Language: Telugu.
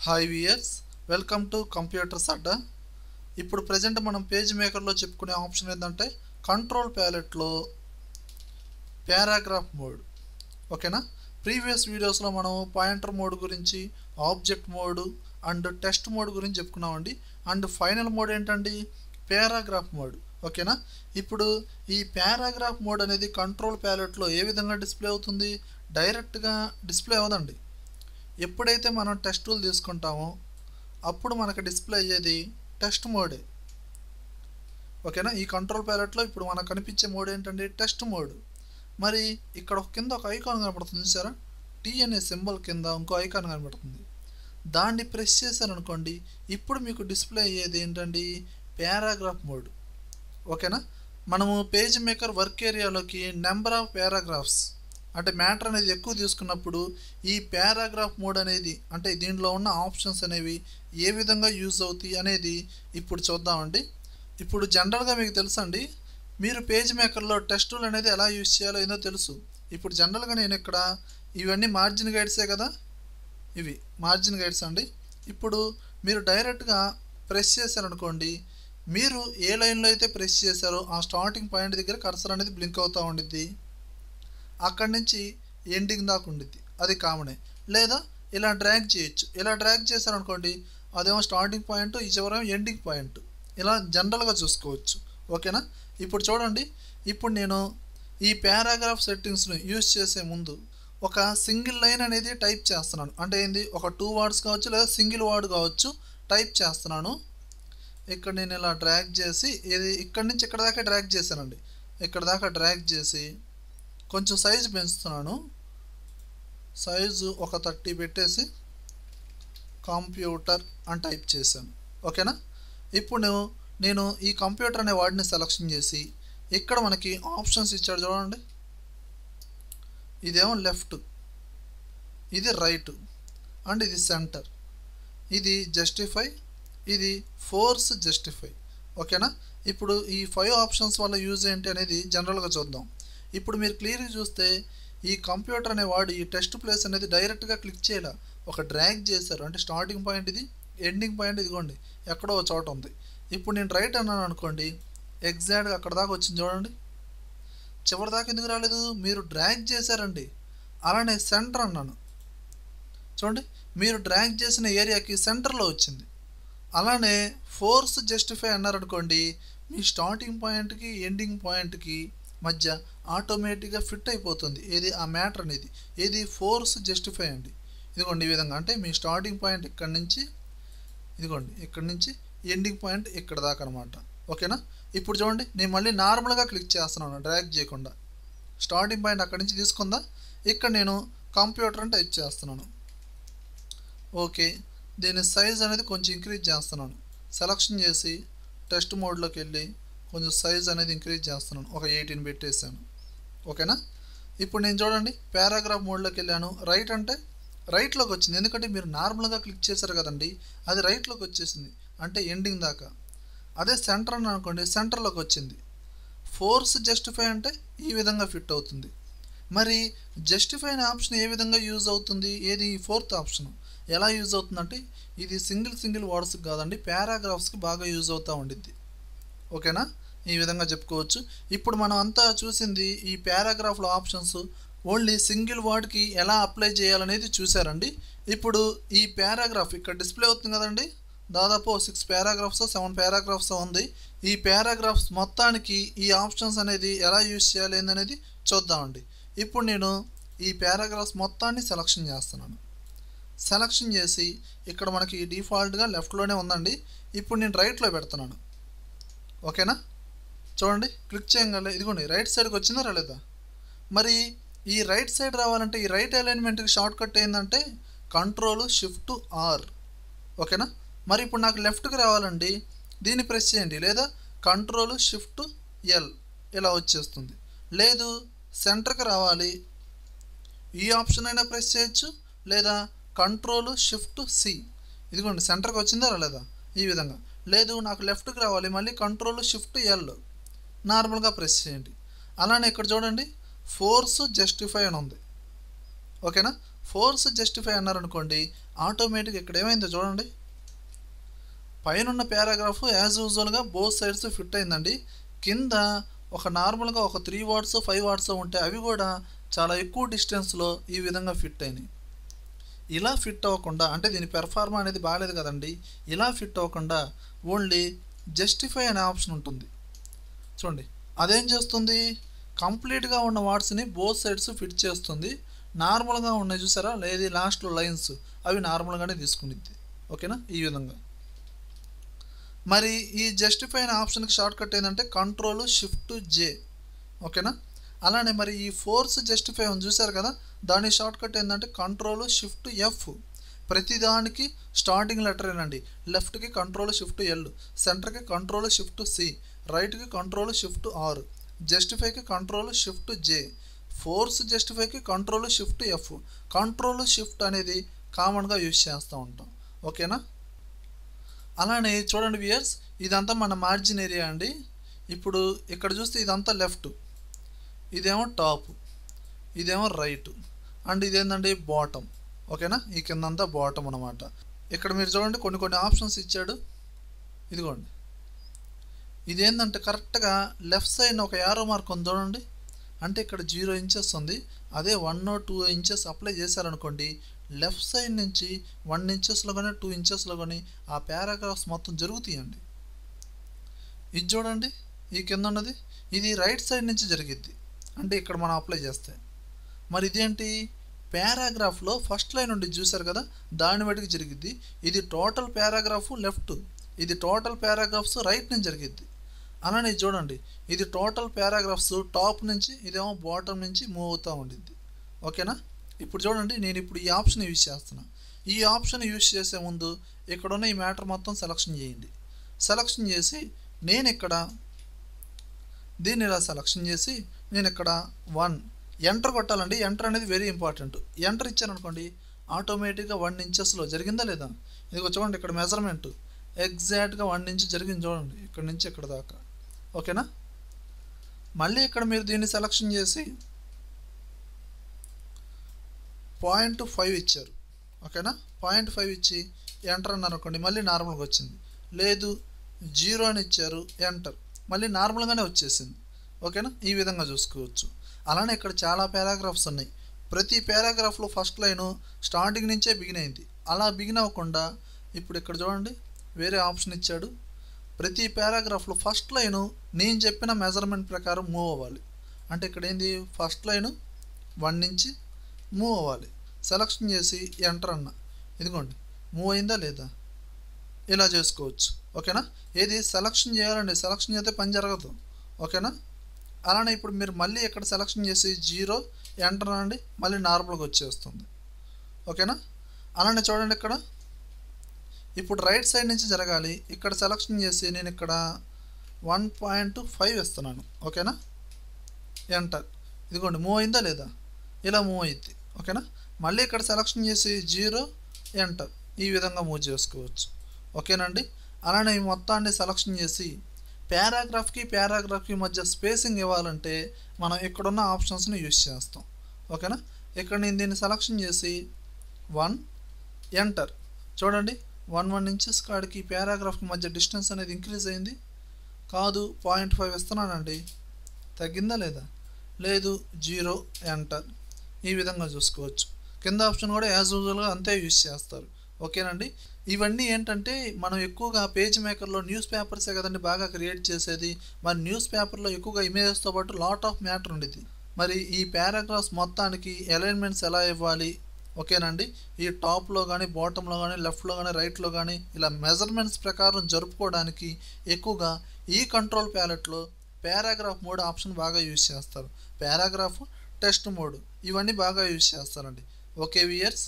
Hi viewers, welcome to computers Adda. ఇప్పుడు ప్రజెంట్ మనం పేజ్ మేకర్లో చెప్పుకునే ఆప్షన్ ఏంటంటే కంట్రోల్ ప్యాలెట్లో పారాగ్రాఫ్ మోడ్. ఓకేనా, ప్రీవియస్ వీడియోస్లో మనం పాయింటర్ మోడ్ గురించి, object mode and test mode గురించి చెప్పుకున్నామండి. అండ్ ఫైనల్ మోడ్ ఏంటండి, పారాగ్రాఫ్ మోడ్. ఓకేనా, ఇప్పుడు ఈ పారాగ్రాఫ్ మోడ్ అనేది కంట్రోల్ ప్యాలెట్లో ఏ విధంగా డిస్ప్లే అవుతుంది? డైరెక్ట్గా డిస్ప్లే అవ్వదండి. ఎప్పుడైతే మనం టెస్ట్ టూల్ తీసుకుంటామో అప్పుడు మనకు డిస్ప్లే అయ్యేది టెస్ట్ మోడే. ఓకేనా, ఈ కంట్రోల్ ప్యాలెట్లో ఇప్పుడు మనకు కనిపించే మోడ్ ఏంటంటే టెస్ట్ మోడ్. మరి ఇక్కడ కింద ఒక ఐకాన్ కనబడుతుంది చూసారా, టీ అనే సింబల్ కింద ఇంకో ఐకాన్ కనబడుతుంది. దాన్ని ప్రెస్ చేశారనుకోండి, ఇప్పుడు మీకు డిస్ప్లే అయ్యేది ఏంటండి, పారాగ్రాఫ్ మోడ్. ఓకేనా, మనము పేజ్ మేకర్ వర్క్ ఏరియాలోకి నెంబర్ ఆఫ్ పారాగ్రాఫ్స్ అంటే మ్యాటర్ అనేది ఎక్కువ తీసుకున్నప్పుడు ఈ పారాగ్రాఫ్ మోడ్ అనేది అంటే దీంట్లో ఉన్న ఆప్షన్స్ అనేవి ఏ విధంగా యూజ్ అవుతాయి అనేది ఇప్పుడు చూద్దామండి. ఇప్పుడు జనరల్గా మీకు తెలుసండి, మీరు పేజ్ మేకర్లో టెస్ట్ టూల్ అనేది ఎలా యూజ్ చేయాలో ఏదో తెలుసు. ఇప్పుడు జనరల్గా నేను ఇక్కడ ఇవన్నీ మార్జిన్ గైడ్సే కదా, ఇవి మార్జిన్ గైడ్స్ అండి. ఇప్పుడు మీరు డైరెక్ట్గా ప్రెస్ చేశారనుకోండి, మీరు ఏ లైన్లో అయితే ప్రెస్ చేశారో ఆ స్టార్టింగ్ పాయింట్ దగ్గర కర్సర్ అనేది బ్లింక్ అవుతూ ఉండిద్ది. అక్కడి నుంచి ఎండింగ్ దాకా ఉండిద్ది, అది కామనే. లేదా ఇలా డ్రాగ్ చేయొచ్చు, ఇలా డ్రాగ్ చేశారనుకోండి అదేమో స్టార్టింగ్ పాయింట్, ఈ చివరేమో ఎండింగ్ పాయింట్, ఇలా జనరల్గా చూసుకోవచ్చు. ఓకేనా, ఇప్పుడు చూడండి, ఇప్పుడు నేను ఈ పారాగ్రాఫ్ సెట్టింగ్స్ని యూజ్ చేసే ముందు ఒక సింగిల్ లైన్ అనేది టైప్ చేస్తున్నాను. అంటే ఏంది, ఒక 2 words కావచ్చు లేదా సింగిల్ వర్డ్ కావచ్చు, టైప్ చేస్తున్నాను. ఇక్కడ నేను ఇలా డ్రాగ్ చేసి ఇది ఇక్కడి నుంచి ఇక్కడ దాకా డ్రాగ్ చేశానండి. ఇక్కడ దాకా డ్రాగ్ చేసి కొంచెం సైజు పెంచుతున్నాను. సైజు ఒక 30 పెట్టేసి కంప్యూటర్ అని టైప్ చేశాను. ఓకేనా, ఇప్పుడు నేను ఈ కంప్యూటర్ అనే వర్డ్ని సెలెక్షన్ చేసి ఇక్కడ మనకి ఆప్షన్స్ ఇచ్చాడు చూడండి. ఇదేమో లెఫ్ట్, ఇది రైట్ అండ్ ఇది సెంటర్, ఇది జస్టిఫై, ఇది ఫోర్స్ జస్టిఫై. ఓకేనా, ఇప్పుడు ఈ 5 ఆప్షన్స్ వల్ల యూజ్ ఏంటి అనేది జనరల్గా చూద్దాం. ఇప్పుడు మీరు క్లియర్గా చూస్తే ఈ కంప్యూటర్ అనే వాడు ఈ టెస్ట్ ప్లేస్ అనేది డైరెక్ట్గా క్లిక్ చేయాల, ఒక డ్రాగ్ చేశారు. అంటే స్టార్టింగ్ పాయింట్ ఇది, ఎండింగ్ పాయింట్ ఇదిగోండి ఎక్కడో చోట ఉంది. ఇప్పుడు నేను రైట్ అన్నాను అనుకోండి, ఎగ్జాక్ట్గా అక్కడ దాకా వచ్చింది చూడండి. చివరి దాకా ఎందుకు రాలేదు, మీరు డ్రాగ్ చేశారండి. అలానే సెంటర్ అన్నాను చూడండి, మీరు డ్రాగ్ చేసిన ఏరియాకి సెంటర్లో వచ్చింది. అలానే ఫోర్స్ జస్టిఫై అన్నారనుకోండి, మీ స్టార్టింగ్ పాయింట్కి ఎండింగ్ పాయింట్కి మధ్య ఆటోమేటిక్గా ఫిట్ అయిపోతుంది. ఏది ఆ మ్యాటర్ అనేది, ఏది ఫోర్స్ జస్టిఫై అండి. ఇదిగోండి ఈ విధంగా, అంటే మీ స్టార్టింగ్ పాయింట్ ఇక్కడ నుంచి, ఇదిగోండి ఇక్కడ నుంచి ఎండింగ్ పాయింట్ ఇక్కడ దాకా అనమాట. ఓకేనా, ఇప్పుడు చూడండి, నేను మళ్ళీ నార్మల్గా క్లిక్ చేస్తున్నాను డ్రాగ్ చేయకుండా. స్టార్టింగ్ పాయింట్ అక్కడి నుంచి తీసుకుందా, ఇక్కడ నేను కంప్యూటర్ అని టైప్ చేస్తున్నాను. ఓకే, దీని సైజ్ అనేది కొంచెం ఇంక్రీజ్ చేస్తున్నాను. సెలక్షన్ చేసి టెస్ట్ మోడ్లోకి వెళ్ళి కొంచెం సైజ్ అనేది ఇంక్రీజ్ చేస్తున్నాను, ఒక 18 పెట్టేసాను. ఓకేనా, ఇప్పుడు నేను చూడండి పారాగ్రాఫ్ మోడ్లోకి వెళ్ళాను. రైట్ అంటే రైట్లోకి వచ్చింది, ఎందుకంటే మీరు నార్మల్గా క్లిక్ చేశారు కదండి, అది రైట్లోకి వచ్చేసింది అంటే ఎండింగ్ దాకా. అదే సెంటర్ అని అనుకోండి, సెంటర్లోకి వచ్చింది. ఫోర్స్ జస్టిఫై అంటే ఈ విధంగా ఫిట్ అవుతుంది. మరి జస్టిఫై అనే ఆప్షన్ ఏ విధంగా యూజ్ అవుతుంది, ఏది ఫోర్త్ ఆప్షన్ ఎలా యూజ్ అవుతుందంటే ఇది సింగిల్ వర్డ్స్కి కాదండి, పారాగ్రాఫ్స్కి బాగా యూజ్ అవుతూ ఉండిద్ది. ఓకేనా, ఈ విధంగా చెప్పుకోవచ్చు. ఇప్పుడు మనం అంతా చూసింది ఈ పారాగ్రాఫ్లో ఆప్షన్స్ ఓన్లీ సింగిల్ వర్డ్కి ఎలా అప్లై చేయాలనేది చూసారండి. ఇప్పుడు ఈ పారాగ్రాఫ్ ఇక్కడ డిస్ప్లే అవుతుంది కదండి, దాదాపు 6 పారాగ్రాఫ్స్ 7 పారాగ్రాఫ్స్ ఉంది. ఈ పారాగ్రాఫ్స్ మొత్తానికి ఈ ఆప్షన్స్ అనేది ఎలా యూజ్ చేయాలి అనేది చూద్దామండి. ఇప్పుడు నేను ఈ పారాగ్రాఫ్స్ మొత్తాన్ని సెలక్షన్ చేస్తున్నాను. సెలక్షన్ చేసి ఇక్కడ మనకి డిఫాల్ట్గా లెఫ్ట్లోనే ఉందండి, ఇప్పుడు నేను రైట్లో పెడుతున్నాను. ఓకేనా, చూడండి క్లిక్ చేయగల ఇదిగోండి రైట్ సైడ్కి వచ్చిందా రాలేదా. మరి ఈ రైట్ సైడ్ రావాలంటే ఈ రైట్ అలైన్మెంట్కి షార్ట్ కట్ ఏంటంటే Ctrl+Shift+R. ఓకేనా, మరి ఇప్పుడు నాకు లెఫ్ట్కి రావాలండి, దీన్ని ప్రెస్ చేయండి, లేదా Ctrl+Shift+L ఇలా వచ్చేస్తుంది. లేదు సెంటర్కి రావాలి, ఈ ఆప్షన్ అయినా ప్రెస్ చేయొచ్చు, లేదా Ctrl+Shift+C. ఇదిగోండి సెంటర్కి వచ్చిందా రాలేదా, ఈ విధంగా. లేదు నాకు లెఫ్ట్కి రావాలి, మళ్ళీ Ctrl+Shift+L నార్మల్గా ప్రెస్ చేయండి. అలానే ఇక్కడ చూడండి ఫోర్స్ జస్టిఫై అని ఉంది. ఓకేనా, ఫోర్స్ జస్టిఫై అన్నారనుకోండి, ఆటోమేటిక్ ఇక్కడ ఏమైందో చూడండి, పైన పారాగ్రాఫ్ యాజ్ యూజువల్గా బోత్ సైడ్స్ ఫిట్ అయిందండి. కింద ఒక నార్మల్గా ఒక 3 వాట్స్ 5 వాట్స్ ఉంటే అవి కూడా చాలా ఎక్కువ డిస్టెన్స్లో ఈ విధంగా ఫిట్ అయినాయి. ఇలా ఫిట్ అవ్వకుండా, అంటే దీని పెర్ఫార్మా అనేది బాగాలేదు కదండి, ఇలా ఫిట్ అవ్వకుండా ఓన్లీ జస్టిఫై అనే ఆప్షన్ ఉంటుంది చూడండి. అదేం చేస్తుంది, కంప్లీట్గా ఉన్న వాట్స్ని బోత్ సైడ్స్ ఫిట్ చేస్తుంది. నార్మల్గా ఉన్నాయి చూసారా, లేదు లాస్ట్లో లైన్స్ అవి నార్మల్గానే తీసుకునిద్ది. ఓకేనా, ఈ విధంగా. మరి ఈ జస్టిఫై అనే ఆప్షన్కి షార్ట్ కట్ ఏంటంటే Ctrl+Shift+J. ఓకేనా, అలానే మరి ఈ ఫోర్స్ జస్టిఫై ఉంది చూసారు కదా, దాని షార్ట్ కట్ ఏంటంటే Ctrl+Shift+F. ప్రతిదానికి స్టార్టింగ్ లెటర్ ఏనండి. లెఫ్ట్కి Ctrl+Shift+L, సెంటర్కి Ctrl+Shift+C, రైట్కి Ctrl+Shift+R, జస్టిఫైకి Ctrl+Shift+J, force జస్టిఫైకి Ctrl+Shift+F. Ctrl+Shift అనేది కామన్గా యూజ్ చేస్తూ ఉంటాం. ఓకేనా, అలానే చూడండి వ్యూయర్స్, ఇదంతా మన మార్జిన్ ఏరియా అండి. ఇప్పుడు ఇక్కడ చూస్తే ఇదంతా లెఫ్ట్, ఇదేమో టాప్, ఇదేమో రైట్, అండ్ ఇదేంటండి బాటమ్. ఓకేనా, ఈ కిందంతా బాటమ్ అనమాట. ఇక్కడ మీరు చూడండి కొన్ని ఆప్షన్స్ ఇచ్చాడు. ఇదిగోండి, ఇదేంటంటే కరెక్ట్గా లెఫ్ట్ సైడ్ ఒక యారో మార్క్ ఉంది చూడండి, అంటే ఇక్కడ 0 ఇంచెస్ ఉంది. అదే 1 or 2 ఇంచెస్ అప్లై చేశారనుకోండి, లెఫ్ట్ సైడ్ నుంచి 1 ఇంచెస్లో కానీ 2 ఇంచెస్లో కానీ ఆ పారాగ్రాఫ్స్ మొత్తం జరుగుతాయండి. ఇది చూడండి, ఈ కింద ఉన్నది ఇది రైట్ సైడ్ నుంచి జరిగిద్ది, అంటే ఇక్కడ మనం అప్లై చేస్తే. మరి ఇదేంటి, పారాగ్రాఫ్లో ఫస్ట్ లైన్ ఉండి చూసారు కదా, దాని బట్టికి జరిగిద్ది. ఇది టోటల్ పారాగ్రాఫ్ లెఫ్ట్, ఇది టోటల్ పారాగ్రాఫ్స్ రైట్ నుంచి జరిగిద్ది. అలానే చూడండి, ఇది టోటల్ పారాగ్రాఫ్స్ టాప్ నుంచి, ఇదేమో బాటమ్ నుంచి మూవ్ అవుతూ ఉండిద్ది. ఓకేనా, ఇప్పుడు చూడండి, నేను ఇప్పుడు ఈ ఆప్షన్ యూజ్ చేస్తున్నా. ఈ ఆప్షన్ యూజ్ చేసే ముందు ఇక్కడ ఉన్న ఈ మ్యాటర్ మొత్తం సెలక్షన్ చేయండి. సెలక్షన్ చేసి నేను ఇక్కడ దీన్ని ఇలా సెలక్షన్ చేసి నేను ఇక్కడ 1 ఎంటర్ కొట్టాలండి. ఎంటర్ అనేది వెరీ ఇంపార్టెంట్. ఎంటర్ ఇచ్చాననుకోండి, ఆటోమేటిక్గా 1 ఇంచెస్లో జరిగిందా లేదా. ఇదిగో చూడండి, ఇక్కడ మెజర్మెంట్ ఎగ్జాక్ట్గా 1 ఇంచ్ జరిగింది చూడండి, ఇక్కడ నుంచి ఇక్కడ దాకా. ఓకేనా, మళ్ళీ ఇక్కడ మీరు దీన్ని సెలక్షన్ చేసి 0.5 ఇచ్చారు. ఓకేనా, 0.5 ఇచ్చి ఎంటర్ అన్నారు అనుకోండి, మళ్ళీ నార్మల్గా వచ్చింది. లేదు 0 అని ఇచ్చారు, ఎంటర్, మళ్ళీ నార్మల్గానే వచ్చేసింది. ఓకేనా, ఈ విధంగా చూసుకోవచ్చు. అలానే ఇక్కడ చాలా పారాగ్రాఫ్స్ ఉన్నాయి. ప్రతి పారాగ్రాఫ్లో ఫస్ట్ లైను స్టార్టింగ్ నుంచే బిగిన్ అయింది. అలా బిగిన్ అవ్వకుండా ఇప్పుడు ఇక్కడ చూడండి, వేరే ఆప్షన్ ఇచ్చాడు. ప్రతి పారాగ్రాఫ్లో ఫస్ట్ లైను నేను చెప్పిన మెజర్మెంట్ ప్రకారం మూవ్ అవ్వాలి. అంటే ఇక్కడ ఏంది, ఫస్ట్ లైను 1 నుంచి మూవ్ అవ్వాలి. సెలక్షన్ చేసి ఎంటర్ అన్న, ఇదిగోండి మూవ్ అయిందా లేదా, ఇలా చేసుకోవచ్చు. ఓకేనా, ఏది సెలక్షన్ చేయాలండి, సెలక్షన్ చేస్తే పని జరగదు. ఓకేనా, అలానే ఇప్పుడు మీరు మళ్ళీ ఇక్కడ సెలక్షన్ చేసి 0 ఎంటర్ అనండి, మళ్ళీ నార్మల్గా వచ్చేస్తుంది. ఓకేనా, అలానే చూడండి, ఇక్కడ ఇప్పుడు రైట్ సైడ్ నుంచి జరగాలి. ఇక్కడ సెలక్షన్ చేసి నేను ఇక్కడ 1.5 ఇస్తున్నాను. ఓకేనా, ఎంటర్, ఇదిగోండి మూవ్ అయిందా లేదా, ఇలా మూవ్ అయింది. ఓకేనా, మళ్ళీ ఇక్కడ సెలక్షన్ చేసి 0 ఎంటర్, ఈ విధంగా మూవ్ చేసుకోవచ్చు. ఓకేనండి, అలానే ఈ మొత్తాన్ని సెలక్షన్ చేసి పారాగ్రాఫ్కి మధ్య స్పేసింగ్ ఇవ్వాలంటే మనం ఇక్కడున్న ఆప్షన్స్ని యూజ్ చేస్తాం. ఓకేనా, ఇక్కడ నేను దీన్ని సెలక్షన్ చేసి 1 ఎంటర్, చూడండి 1 ఇంచెస్ కాడికి పారాగ్రాఫ్కి మధ్య డిస్టెన్స్ అనేది ఇంక్రీజ్ అయింది కాదు. 0.5 ఇస్తున్నానండి, తగ్గిందా లేదా, లేదు 0 ఎంటర్, ఈ విధంగా చూసుకోవచ్చు. కింద ఆప్షన్ కూడా యాజ్ యూజువల్గా అంతే యూజ్ చేస్తారు. ఓకేనండి, ఇవన్నీ ఏంటంటే మనం ఎక్కువగా పేజ్ మేకర్లో న్యూస్ పేపర్సే కదండి బాగా క్రియేట్ చేసేది. మరి న్యూస్ పేపర్లో ఎక్కువగా ఇమేజెస్తో పాటు లాట్ ఆఫ్ మ్యాటర్ ఉండేది. మరి ఈ పారాగ్రాఫ్స్ మొత్తానికి అలైన్మెంట్స్ ఎలా ఇవ్వాలి, ఓకేనండి, ఈ టాప్లో కానీ బాటంలో కానీ లెఫ్ట్లో కానీ రైట్లో కానీ ఇలా మెజర్మెంట్స్ ప్రకారం జరుపుకోవడానికి ఎక్కువగా ఈ కంట్రోల్ ప్యాలెట్లో పారాగ్రాఫ్ మోడ్ ఆప్షన్ బాగా యూజ్ చేస్తారు. పారాగ్రాఫ్, టెక్స్ట్ మోడ్ ఇవన్నీ బాగా యూజ్ చేస్తారండి. Okay viewers.